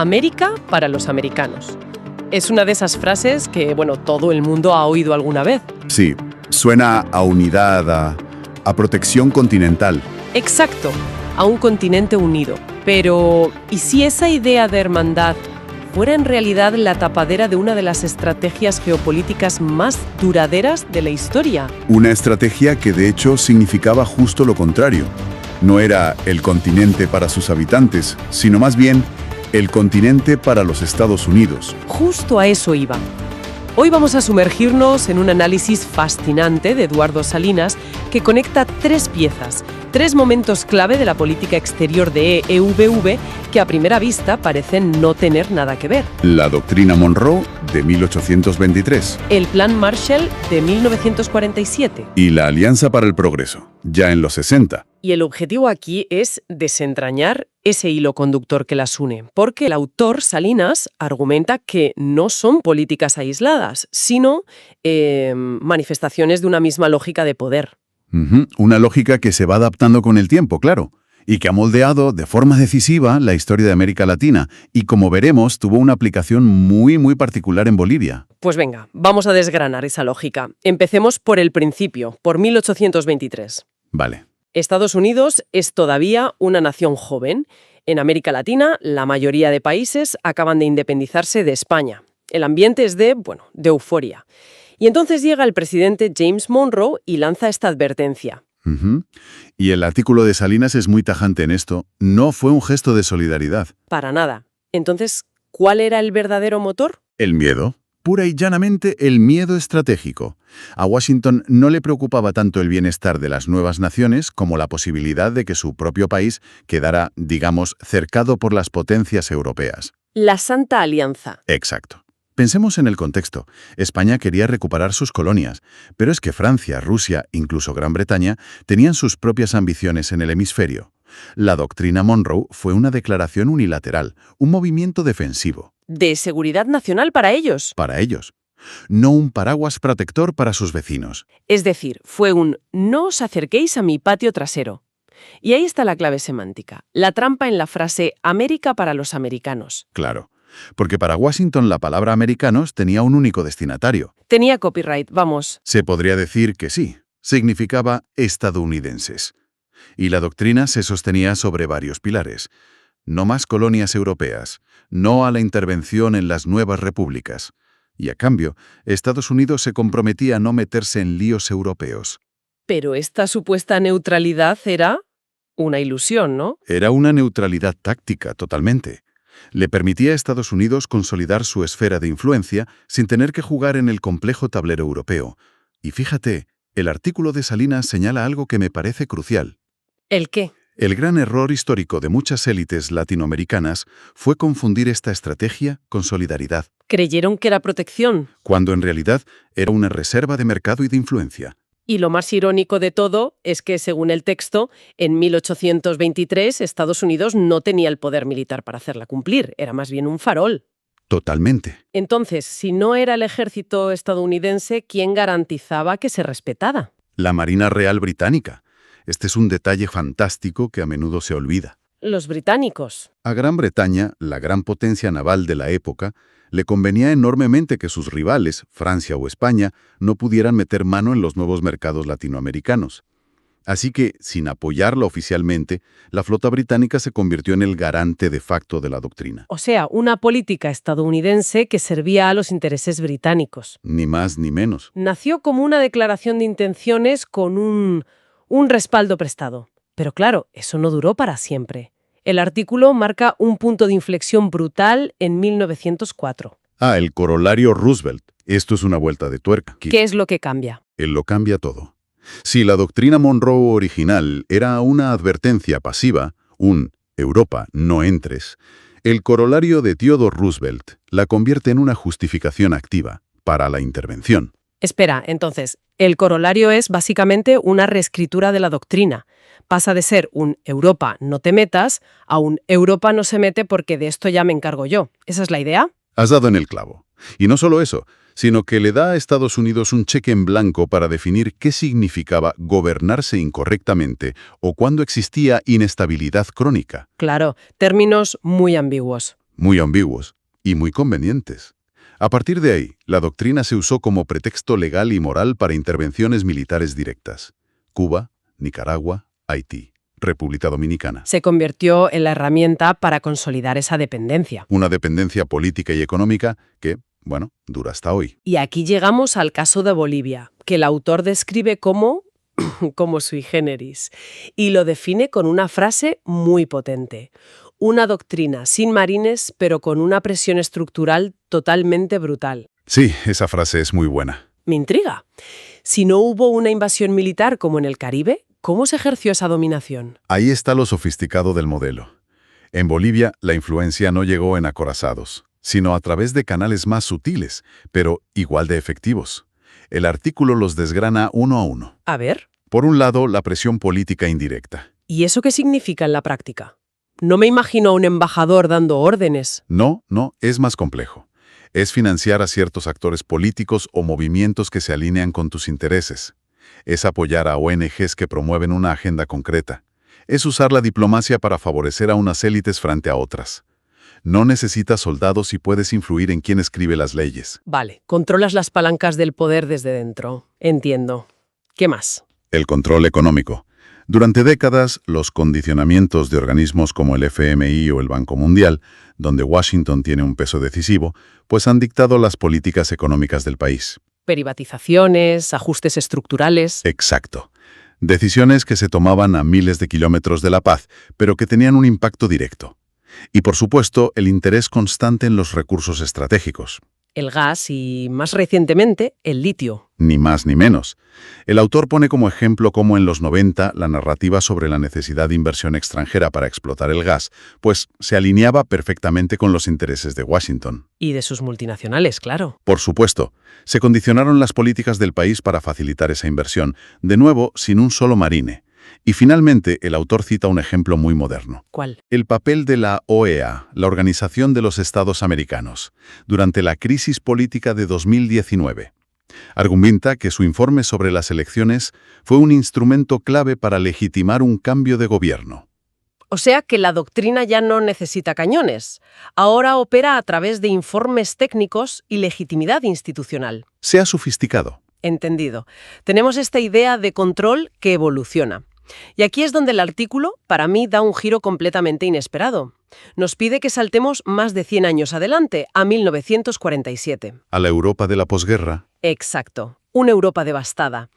América para los americanos. Es una de esas frases que, todo el mundo ha oído alguna vez. Sí, suena a unidad, a protección continental. Exacto, a un continente unido. Pero, ¿y si esa idea de hermandad fuera en realidad la tapadera de una de las estrategias geopolíticas más duraderas de la historia? Una estrategia que de hecho significaba justo lo contrario. No era el continente para sus habitantes, sino más bien el continente para los Estados Unidos. Justo a eso iba. Hoy vamos a sumergirnos en un análisis fascinante de Eduardo Salinas que conecta tres piezas, tres momentos clave de la política exterior de EUVV que a primera vista parecen no tener nada que ver. La doctrina Monroe de 1823. El Plan Marshall de 1947. Y la Alianza para el Progreso, ya en los 60. Y el objetivo aquí es desentrañar ese hilo conductor que las une, porque el autor, Salinas, argumenta que no son políticas aisladas, sino manifestaciones de una misma lógica de poder. Una lógica que se va adaptando con el tiempo, claro, y que ha moldeado de forma decisiva la historia de América Latina, y como veremos, tuvo una aplicación muy particular en Bolivia. Pues venga, vamos a desgranar esa lógica. Empecemos por el principio, por 1823. Vale. Estados Unidos es todavía una nación joven. En América Latina, la mayoría de países acaban de independizarse de España. El ambiente es de euforia. Y entonces llega el presidente James Monroe y lanza esta advertencia. Y el artículo de Salinas es muy tajante en esto. No fue un gesto de solidaridad. Para nada. Entonces, ¿cuál era el verdadero motor? El miedo. Pura y llanamente el miedo estratégico. A Washington no le preocupaba tanto el bienestar de las nuevas naciones como la posibilidad de que su propio país quedara, digamos, cercado por las potencias europeas. La Santa Alianza. Exacto. Pensemos en el contexto. España quería recuperar sus colonias, pero es que Francia, Rusia, incluso Gran Bretaña, tenían sus propias ambiciones en el hemisferio. La doctrina Monroe fue una declaración unilateral, un movimiento defensivo. De seguridad nacional para ellos. Para ellos. No un paraguas protector para sus vecinos. Es decir, fue un no os acerquéis a mi patio trasero. Y ahí está la clave semántica, la trampa en la frase América para los americanos. Claro, porque para Washington la palabra americanos tenía un único destinatario. Tenía copyright, vamos. Se podría decir que sí, significaba estadounidenses. Y la doctrina se sostenía sobre varios pilares. No más colonias europeas, no a la intervención en las nuevas repúblicas. Y a cambio, Estados Unidos se comprometía a no meterse en líos europeos. Pero esta supuesta neutralidad era una ilusión, ¿no? Era una neutralidad táctica, totalmente. Le permitía a Estados Unidos consolidar su esfera de influencia sin tener que jugar en el complejo tablero europeo. Y fíjate, el artículo de Salinas señala algo que me parece crucial. ¿El qué? El gran error histórico de muchas élites latinoamericanas fue confundir esta estrategia con solidaridad. Creyeron que era protección. Cuando en realidad era una reserva de mercado y de influencia. Y lo más irónico de todo es que, según el texto, en 1823 Estados Unidos no tenía el poder militar para hacerla cumplir, era más bien un farol. Totalmente. Entonces, si no era el ejército estadounidense, ¿quién garantizaba que se respetara? La Marina Real Británica. Este es un detalle fantástico que a menudo se olvida. Los británicos. A Gran Bretaña, la gran potencia naval de la época, le convenía enormemente que sus rivales, Francia o España, no pudieran meter mano en los nuevos mercados latinoamericanos. Así que, sin apoyarla oficialmente, la flota británica se convirtió en el garante de facto de la doctrina. O sea, una política estadounidense que servía a los intereses británicos. Ni más ni menos. Nació como una declaración de intenciones con un respaldo prestado. Pero claro, eso no duró para siempre. El artículo marca un punto de inflexión brutal en 1904. El corolario Roosevelt. Esto es una vuelta de tuerca. ¿Qué es lo que cambia? Él lo cambia todo. Si la doctrina Monroe original era una advertencia pasiva, un Europa, no entres, el corolario de Theodore Roosevelt la convierte en una justificación activa para la intervención. Espera, entonces, el corolario es básicamente una reescritura de la doctrina. Pasa de ser un Europa, no te metas, a un Europa no se mete porque de esto ya me encargo yo. ¿Esa es la idea? Has dado en el clavo. Y no solo eso, sino que le da a Estados Unidos un cheque en blanco para definir qué significaba gobernarse incorrectamente o cuando existía inestabilidad crónica. Claro, términos muy ambiguos. muy ambiguos y muy convenientes. A partir de ahí, la doctrina se usó como pretexto legal y moral para intervenciones militares directas. Cuba, Nicaragua, Haití, República Dominicana. Se convirtió en la herramienta para consolidar esa dependencia. Una dependencia política y económica que, bueno, dura hasta hoy. Y aquí llegamos al caso de Bolivia, que el autor describe como sui generis, y lo define con una frase muy potente. Una doctrina sin marines, pero con una presión estructural totalmente brutal. Sí, esa frase es muy buena. Me intriga. Si no hubo una invasión militar como en el Caribe, ¿cómo se ejerció esa dominación? Ahí está lo sofisticado del modelo. En Bolivia, la influencia no llegó en acorazados, sino a través de canales más sutiles, pero igual de efectivos. El artículo los desgrana uno a uno. A ver. Por un lado, la presión política indirecta. ¿Y eso qué significa en la práctica? No me imagino a un embajador dando órdenes. No, es más complejo. Es financiar a ciertos actores políticos o movimientos que se alinean con tus intereses. Es apoyar a ONGs que promueven una agenda concreta. Es usar la diplomacia para favorecer a unas élites frente a otras. No necesitas soldados y puedes influir en quién escribe las leyes. Vale, controlas las palancas del poder desde dentro. Entiendo. ¿Qué más? El control económico. Durante décadas, los condicionamientos de organismos como el FMI o el Banco Mundial, donde Washington tiene un peso decisivo, pues han dictado las políticas económicas del país. Privatizaciones, ajustes estructurales. Exacto. Decisiones que se tomaban a miles de kilómetros de La Paz, pero que tenían un impacto directo. Y por supuesto, el interés constante en los recursos estratégicos. El gas y, más recientemente, el litio. Ni más ni menos. El autor pone como ejemplo cómo en los 90 la narrativa sobre la necesidad de inversión extranjera para explotar el gas, pues se alineaba perfectamente con los intereses de Washington. Y de sus multinacionales, claro. Por supuesto, se condicionaron las políticas del país para facilitar esa inversión, de nuevo sin un solo marine. Y finalmente, el autor cita un ejemplo muy moderno. ¿Cuál? El papel de la OEA, la Organización de los Estados Americanos, durante la crisis política de 2019. Argumenta que su informe sobre las elecciones fue un instrumento clave para legitimar un cambio de gobierno. O sea que la doctrina ya no necesita cañones. Ahora opera a través de informes técnicos y legitimidad institucional. Se ha sofisticado. Entendido. Tenemos esta idea de control que evoluciona. Y aquí es donde el artículo, para mí, da un giro completamente inesperado. Nos pide que saltemos más de 100 años adelante, a 1947. A la Europa de la posguerra. Exacto, una Europa devastada.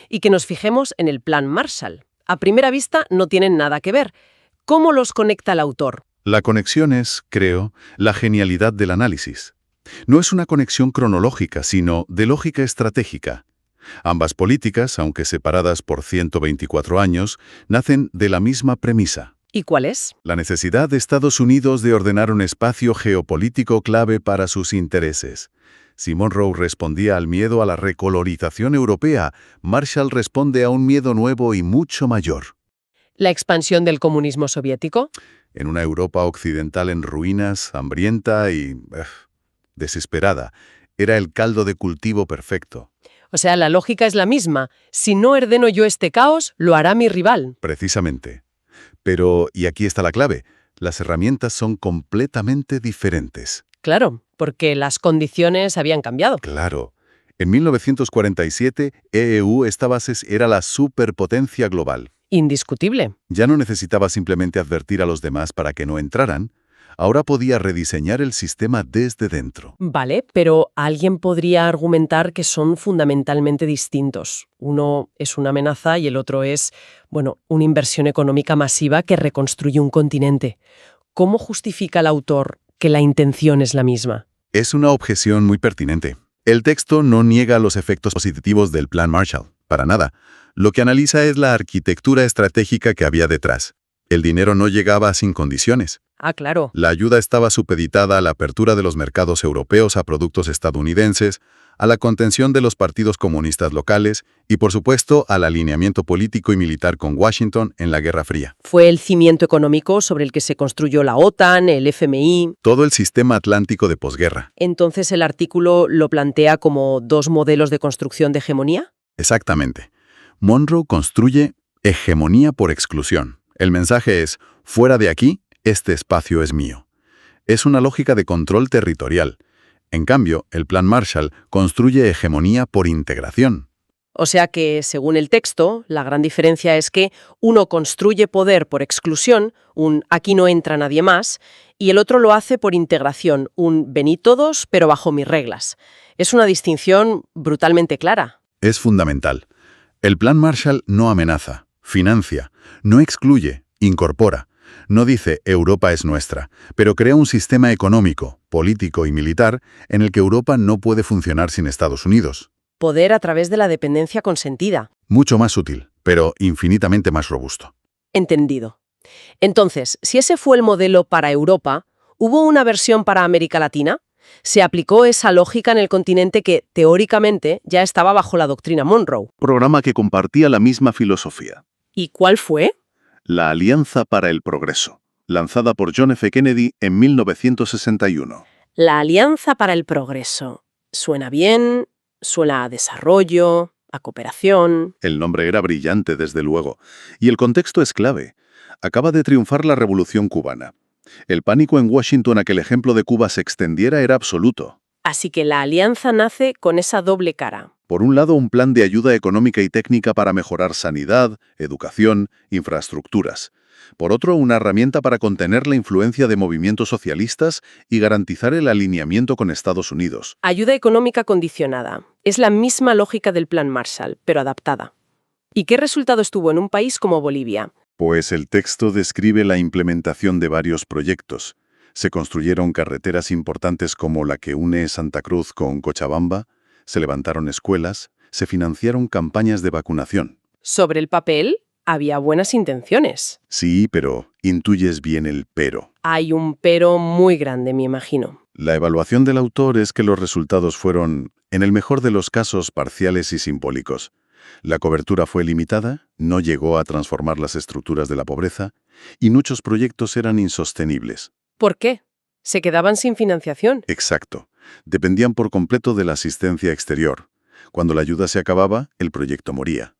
Y que nos fijemos en el Plan Marshall. A primera vista no tienen nada que ver. ¿Cómo los conecta el autor? La conexión es, creo, la genialidad del análisis. No es una conexión cronológica, sino de lógica estratégica. Ambas políticas, aunque separadas por 124 años, nacen de la misma premisa. ¿Y cuál es? La necesidad de Estados Unidos de ordenar un espacio geopolítico clave para sus intereses. Si Monroe respondía al miedo a la recolonización europea, Marshall responde a un miedo nuevo y mucho mayor. ¿La expansión del comunismo soviético? En una Europa occidental en ruinas, hambrienta y desesperada, era el caldo de cultivo perfecto. O sea, la lógica es la misma. Si no ordeno yo este caos, lo hará mi rival. Precisamente. Pero, y aquí está la clave, las herramientas son completamente diferentes. Claro, porque las condiciones habían cambiado. Claro. En 1947, era la superpotencia global. Indiscutible. Ya no necesitaba simplemente advertir a los demás para que no entraran. Ahora podía rediseñar el sistema desde dentro. Vale, pero alguien podría argumentar que son fundamentalmente distintos. Uno es una amenaza y el otro es, una inversión económica masiva que reconstruye un continente. ¿Cómo justifica el autor que la intención es la misma? Es una objeción muy pertinente. El texto no niega los efectos positivos del Plan Marshall, para nada. Lo que analiza es la arquitectura estratégica que había detrás. El dinero no llegaba sin condiciones. Ah, claro. La ayuda estaba supeditada a la apertura de los mercados europeos a productos estadounidenses, a la contención de los partidos comunistas locales y, por supuesto, al alineamiento político y militar con Washington en la Guerra Fría. Fue el cimiento económico sobre el que se construyó la OTAN, el FMI. Todo el sistema atlántico de posguerra. Entonces, ¿el artículo lo plantea como dos modelos de construcción de hegemonía? Exactamente. Monroe construye hegemonía por exclusión. El mensaje es, fuera de aquí, este espacio es mío. Es una lógica de control territorial. En cambio, el Plan Marshall construye hegemonía por integración. O sea que, según el texto, la gran diferencia es que uno construye poder por exclusión, un aquí no entra nadie más, y el otro lo hace por integración, un venid todos, pero bajo mis reglas. Es una distinción brutalmente clara. Es fundamental. El Plan Marshall no amenaza, financia, no excluye, incorpora. No dice Europa es nuestra, pero crea un sistema económico, político y militar en el que Europa no puede funcionar sin Estados Unidos. Poder a través de la dependencia consentida. Mucho más útil, pero infinitamente más robusto. Entendido. Entonces, si ese fue el modelo para Europa, ¿hubo una versión para América Latina? ¿Se aplicó esa lógica en el continente que, teóricamente, ya estaba bajo la doctrina Monroe? Programa que compartía la misma filosofía. ¿Y cuál fue? La Alianza para el Progreso, lanzada por John F. Kennedy en 1961. La Alianza para el Progreso. Suena bien, suena a desarrollo, a cooperación. El nombre era brillante, desde luego, y el contexto es clave. Acaba de triunfar la Revolución Cubana. El pánico en Washington a que el ejemplo de Cuba se extendiera era absoluto. Así que la alianza nace con esa doble cara. Por un lado, un plan de ayuda económica y técnica para mejorar sanidad, educación, infraestructuras. Por otro, una herramienta para contener la influencia de movimientos socialistas y garantizar el alineamiento con Estados Unidos. Ayuda económica condicionada. Es la misma lógica del Plan Marshall, pero adaptada. ¿Y qué resultados tuvo en un país como Bolivia? Pues el texto describe la implementación de varios proyectos. Se construyeron carreteras importantes como la que une Santa Cruz con Cochabamba, se levantaron escuelas, se financiaron campañas de vacunación. Sobre el papel, había buenas intenciones. Sí, pero intuyes bien el pero. Hay un pero muy grande, me imagino. La evaluación del autor es que los resultados fueron, en el mejor de los casos, parciales y simbólicos. La cobertura fue limitada, no llegó a transformar las estructuras de la pobreza, y muchos proyectos eran insostenibles. ¿Por qué? ¿Se quedaban sin financiación? Exacto. Dependían por completo de la asistencia exterior. Cuando la ayuda se acababa, el proyecto moría.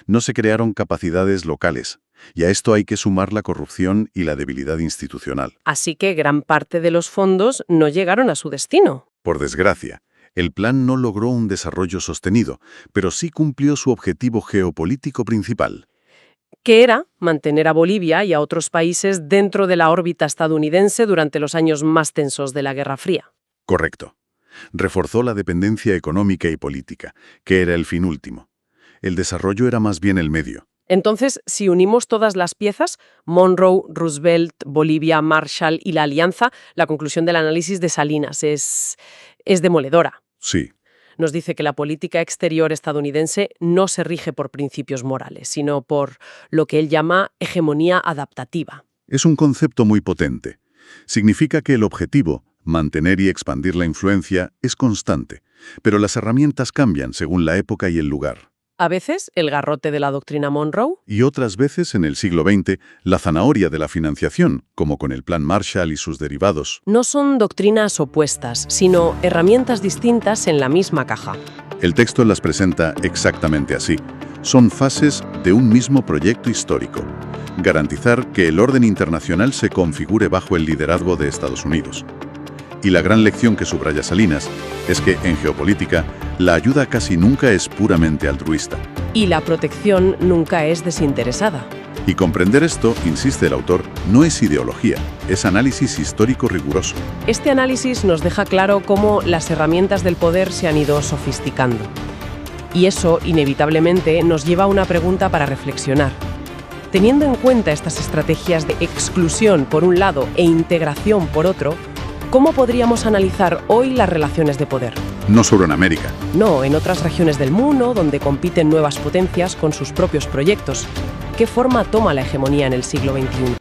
No se crearon capacidades locales, y a esto hay que sumar la corrupción y la debilidad institucional. Así que gran parte de los fondos no llegaron a su destino. Por desgracia, el plan no logró un desarrollo sostenido, pero sí cumplió su objetivo geopolítico principal. Que era mantener a Bolivia y a otros países dentro de la órbita estadounidense durante los años más tensos de la Guerra Fría. Correcto. Reforzó la dependencia económica y política, que era el fin último. El desarrollo era más bien el medio. Entonces, si unimos todas las piezas, Monroe, Roosevelt, Bolivia, Marshall y la Alianza, la conclusión del análisis de Salinas es demoledora. Sí. Nos dice que la política exterior estadounidense no se rige por principios morales, sino por lo que él llama hegemonía adaptativa. Es un concepto muy potente. Significa que el objetivo, mantener y expandir la influencia, es constante, pero las herramientas cambian según la época y el lugar. A veces, el garrote de la doctrina Monroe. Y otras veces, en el siglo XX, la zanahoria de la financiación, como con el Plan Marshall y sus derivados. No son doctrinas opuestas, sino herramientas distintas en la misma caja. El texto las presenta exactamente así. Son fases de un mismo proyecto histórico. Garantizar que el orden internacional se configure bajo el liderazgo de Estados Unidos. Y la gran lección que subraya Salinas es que, en geopolítica, la ayuda casi nunca es puramente altruista. Y la protección nunca es desinteresada. Y comprender esto, insiste el autor, no es ideología, es análisis histórico riguroso. Este análisis nos deja claro cómo las herramientas del poder se han ido sofisticando. Y eso, inevitablemente, nos lleva a una pregunta para reflexionar. Teniendo en cuenta estas estrategias de exclusión por un lado e integración por otro, ¿cómo podríamos analizar hoy las relaciones de poder? No solo en América. No, en otras regiones del mundo, donde compiten nuevas potencias con sus propios proyectos. ¿Qué forma toma la hegemonía en el siglo XXI?